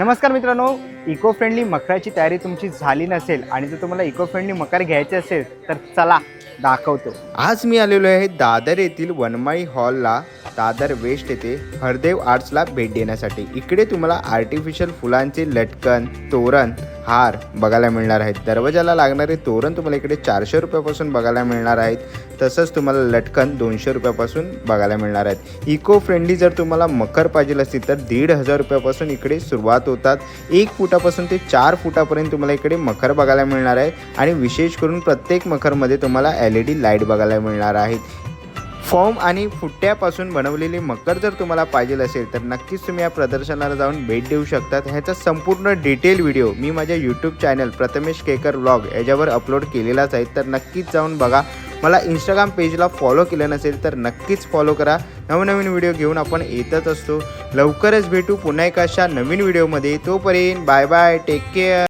नमस्कार मित्रांनो, eco friendly मकराची तयारी तुमची झाली नसेल आणि जर तुम्हाला इको फ्रेंडली मकर घ्यायचे असेल तर चला दाखवतो। आज मी आलेलो आहे दादर येथील वनमाळी हॉलला, दादर वेस्ट येथे हरदेव आर्ट्सला भेट देण्यासाठी। इकडे तुम्हाला आर्टिफिशियल फुलांचे लटकन, तोरण, हार बघायला मिळणार आहेत। दरवाजाला लागणारे तोरण तुम्हाला इकडे 400 रुपयापासून बघायला मिळणार आहेत। तसंच तुम्हाला लटकन 200 रुपयापासून बघायला मिळणार आहेत। इको फ्रेंडली जर तुम्हाला मकर पाहिजे असतील तर 1,500 रुपयापासून इकडे सुरुवात होतात। 1 फुटापासून ते 4 फुटापर्यंत तुम्हाला इकडे मकर बघायला मिळणार आहे आणि विशेष करून प्रत्येक मखरमध्ये तुम्हाला LED लाईट बघायला मिळणार आहेत। फॉर्म आणि फुट्ट्यापासून बनवलेले मकर जर तुम्हाला पाहिजे असेल तर नक्कीच तुम्ही या प्रदर्शनाला जाऊन भेट देऊ शकतात। ह्याचा संपूर्ण डिटेल व्हिडिओ मी माझ्या यूट्यूब चॅनल प्रथमेश केकर व्लॉग याच्यावर अपलोड केलेलाच आहे, तर नक्कीच जाऊन बघा। मला इंस्टाग्राम पेजला फॉलो केलं नसेल तर नक्कीच फॉलो करा। नवनवीन व्हिडिओ घेऊन आपण येतच असतो। लवकरच भेटू पुन्हा एका अशा नवीन व्हिडिओमध्ये। तोपर्यंत बाय बाय, टेक केअर।